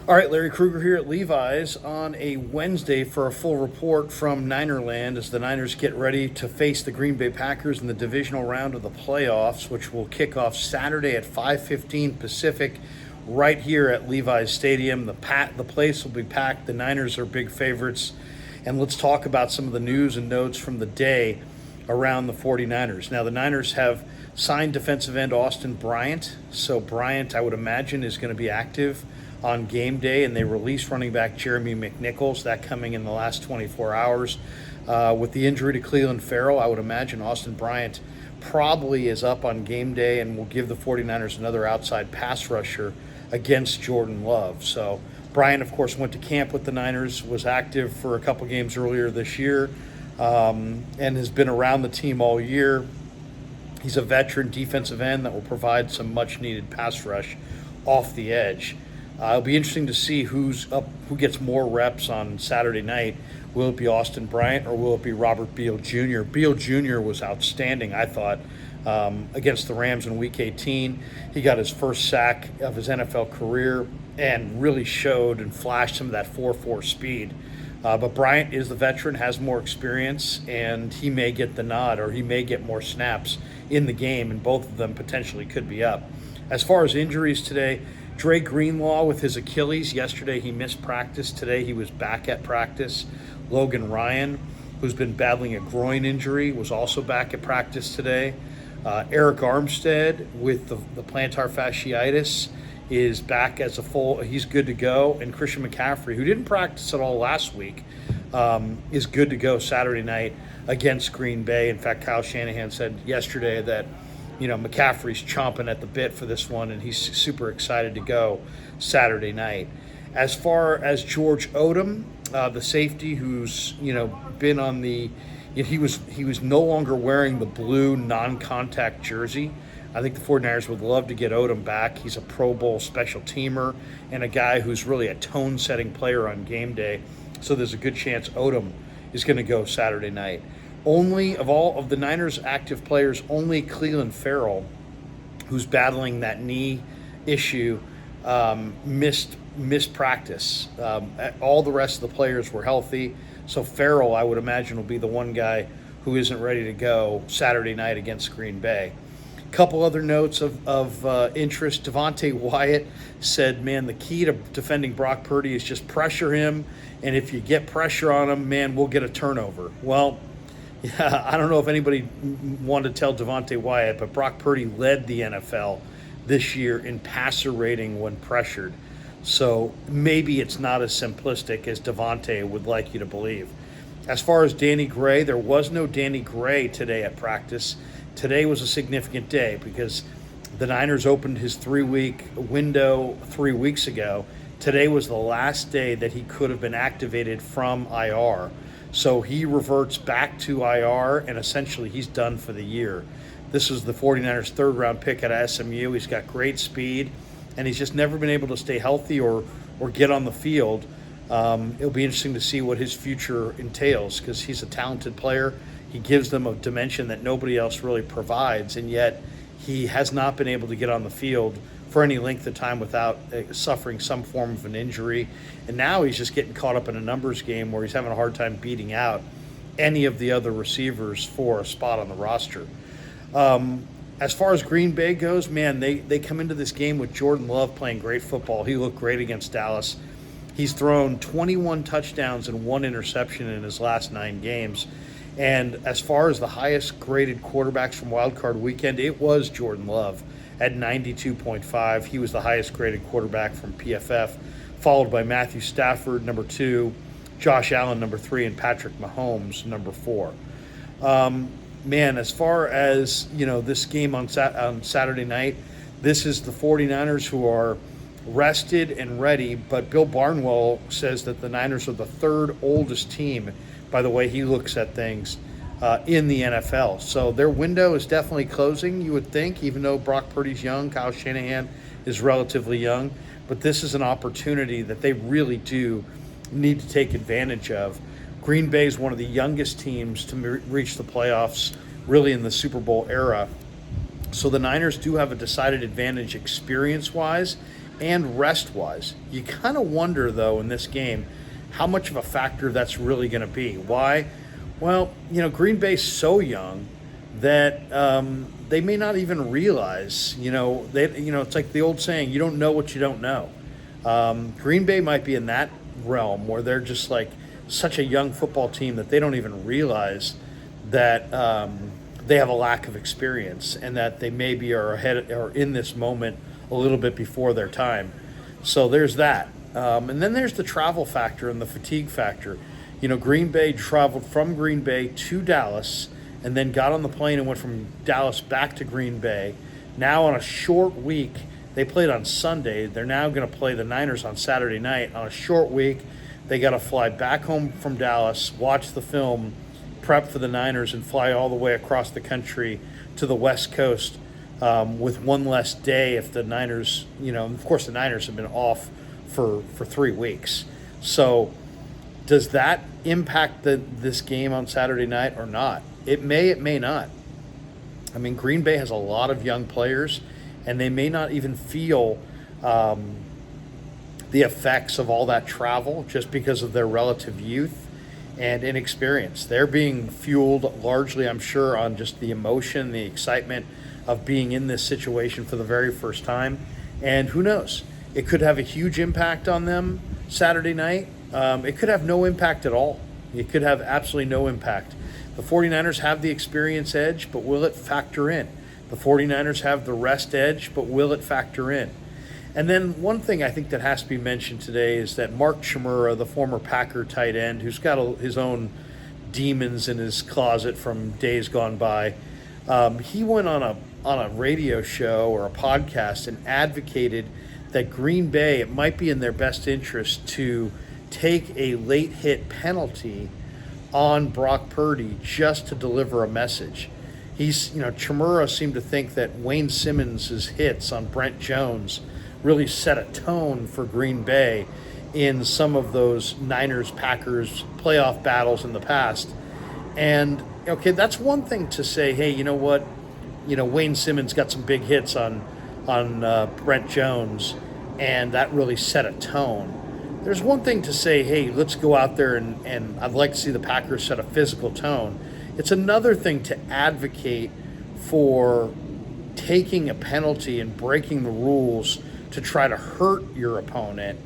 All right, Larry Krueger here at Levi's on a Wednesday for a full report from Ninerland as the Niners get ready to face the Green Bay Packers in the divisional round of the playoffs, which will kick off Saturday at 5:15 Pacific right here at Levi's Stadium. The place will be packed. The Niners are big favorites. And let's talk about some of the news and notes from the day around the 49ers. Now, the Niners have signed defensive end Austin Bryant. So Bryant, I would imagine, is going to be active on game day, and they released running back Jeremy McNichols, that coming in the last 24 hours. With the injury to Clelin Ferrell, I would imagine Austin Bryant probably is up on game day and will give the 49ers another outside pass rusher against Jordan Love. So Bryant, of course, went to camp with the Niners, was active for a couple games earlier this year, and has been around the team all year. He's a veteran defensive end that will provide some much-needed pass rush off the edge. It'll be interesting to see who gets more reps on Saturday night. Will it be Austin Bryant or will it be Robert Beal Jr.? Beal Jr. was outstanding, I thought, against the Rams in Week 18. He got his first sack of his NFL career and really showed and flashed some of that 4.4 speed. But Bryant is the veteran, has more experience, and he may get the nod or he may get more snaps in the game, and both of them potentially could be up. As far as injuries today, Dre Greenlaw with his Achilles. Yesterday he missed practice. Today he was back at practice. Logan Ryan, who's been battling a groin injury, was also back at practice today. Eric Armstead with the plantar fasciitis is back as a full. He's good to go. And Christian McCaffrey, who didn't practice at all last week, is good to go Saturday night against Green Bay. In fact, Kyle Shanahan said yesterday that McCaffrey's chomping at the bit for this one, and he's super excited to go Saturday night. As far as George Odom, the safety who's, been on the – he was no longer wearing the blue non-contact jersey. I think the 49ers would love to get Odom back. He's a Pro Bowl special teamer and a guy who's really a tone-setting player on game day. So there's a good chance Odom is going to go Saturday night. Only of all of the Niners active players, only Clelin Ferrell, who's battling that knee issue, missed practice. All the rest of the players were healthy. So Ferrell, I would imagine, will be the one guy who isn't ready to go Saturday night against Green Bay. Couple other notes of interest. Devontae Wyatt said, man, the key to defending Brock Purdy is just pressure him. And if you get pressure on him, man, we'll get a turnover. Well, yeah, I don't know if anybody wanted to tell Devontae Wyatt, but Brock Purdy led the NFL this year in passer rating when pressured. So maybe it's not as simplistic as Devontae would like you to believe. As far as Danny Gray, there was no Danny Gray today at practice. Today was a significant day because the Niners opened his 3-week window 3 weeks ago. Today was the last day that he could have been activated from IR. So he reverts back to IR, and essentially he's done for the year. This is the 49ers' third-round pick out of SMU. He's got great speed, and he's just never been able to stay healthy or get on the field. It'll be interesting to see what his future entails because he's a talented player. He gives them a dimension that nobody else really provides, and yet he has not been able to get on the field for any length of time without suffering some form of an injury. And now he's just getting caught up in a numbers game where he's having a hard time beating out any of the other receivers for a spot on the roster. As far as Green Bay goes, man, they come into this game with Jordan Love playing great football. He looked great against Dallas. He's thrown 21 touchdowns and 1 interception in his last 9 games. And as far as the highest graded quarterbacks from Wild Card Weekend, it was Jordan Love at 92.5. He was the highest graded quarterback from PFF, followed by Matthew Stafford, number 2, Josh Allen, number 3, and Patrick Mahomes, number 4. Man, as far as, this game on Saturday night, this is the 49ers who are rested and ready, but Bill Barnwell says that the Niners are the third oldest team, by the way he looks at things, in the NFL. So their window is definitely closing, you would think, even though Brock Purdy's young, Kyle Shanahan is relatively young. But this is an opportunity that they really do need to take advantage of. Green Bay is one of the youngest teams to reach the playoffs, really in the Super Bowl era. So the Niners do have a decided advantage experience-wise and rest-wise. You kind of wonder, though, in this game, how much of a factor that's really going to be. Why? Well, Green Bay's so young that they may not even realize, it's like the old saying, you don't know what you don't know. Green Bay might be in that realm where they're just like such a young football team that they don't even realize that they have a lack of experience and that they maybe are ahead or in this moment a little bit before their time. So there's that. And then there's the travel factor and the fatigue factor. Green Bay traveled from Green Bay to Dallas and then got on the plane and went from Dallas back to Green Bay. Now on a short week, they played on Sunday. They're now going to play the Niners on Saturday night. On a short week, they got to fly back home from Dallas, watch the film, prep for the Niners, and fly all the way across the country to the West Coast with one less day if the Niners, of course the Niners have been off for 3 weeks. So does that impact this game on Saturday night or not? It may not. I mean, Green Bay has a lot of young players, and they may not even feel the effects of all that travel just because of their relative youth and inexperience. They're being fueled largely, I'm sure, on just the emotion, the excitement of being in this situation for the very first time. And who knows? It could have a huge impact on them Saturday night. It could have no impact at all. It could have absolutely no impact. The 49ers have the experience edge, but will it factor in? The 49ers have the rest edge, but will it factor in? And then one thing I think that has to be mentioned today is that Mark Chmura, the former Packer tight end, who's got his own demons in his closet from days gone by, he went on a radio show or a podcast and advocated that Green Bay, it might be in their best interest to take a late hit penalty on Brock Purdy just to deliver a message. Chmura seemed to think that Wayne Simmons' hits on Brent Jones really set a tone for Green Bay in some of those Niners-Packers playoff battles in the past. And, okay, that's one thing to say, hey, you know what? Wayne Simmons got some big hits on Brent Jones, and that really set a tone. There's one thing to say, hey, let's go out there and I'd like to see the Packers set a physical tone. It's another thing to advocate for taking a penalty and breaking the rules to try to hurt your opponent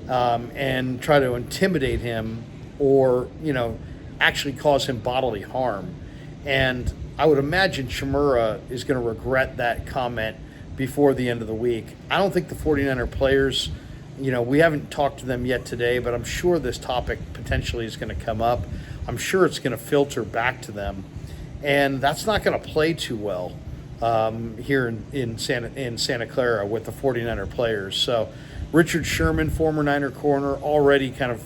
and try to intimidate him or, actually cause him bodily harm. And I would imagine Chmura is going to regret that comment before the end of the week. I don't think the 49er players, we haven't talked to them yet today, but I'm sure this topic potentially is going to come up. I'm sure it's going to filter back to them. And that's not going to play too well here in Santa Clara with the 49er players. So Richard Sherman, former Niner corner, already kind of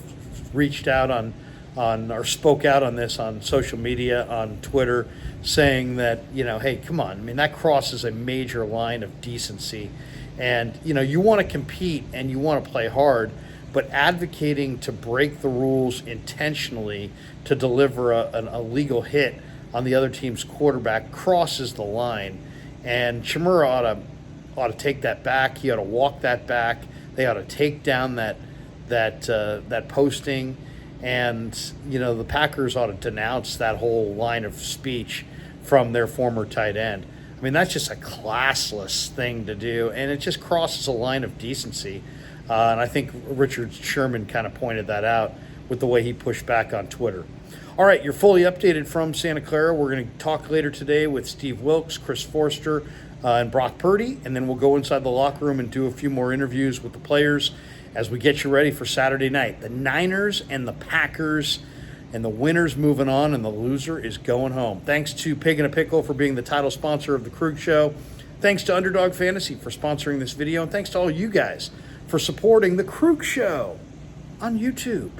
reached out on or spoke out on this on social media, on Twitter, saying that, hey, come on. I mean, that crosses a major line of decency. And, you want to compete and you want to play hard, but advocating to break the rules intentionally to deliver an illegal hit on the other team's quarterback crosses the line. And Chmura ought to take that back. He ought to walk that back. They ought to take down that posting. And, the Packers ought to denounce that whole line of speech from their former tight end. I mean, that's just a classless thing to do, and it just crosses a line of decency. And I think Richard Sherman kind of pointed that out with the way he pushed back on Twitter. All right, you're fully updated from Santa Clara. We're going to talk later today with Steve Wilks, Chris Forster, and Brock Purdy, and then we'll go inside the locker room and do a few more interviews with the players as we get you ready for Saturday night. The Niners and the Packers, and the winner's moving on, and the loser is going home. Thanks to Pig and a Pickle for being the title sponsor of the Krug Show. Thanks to Underdog Fantasy for sponsoring this video, and thanks to all you guys for supporting the Krug Show on YouTube.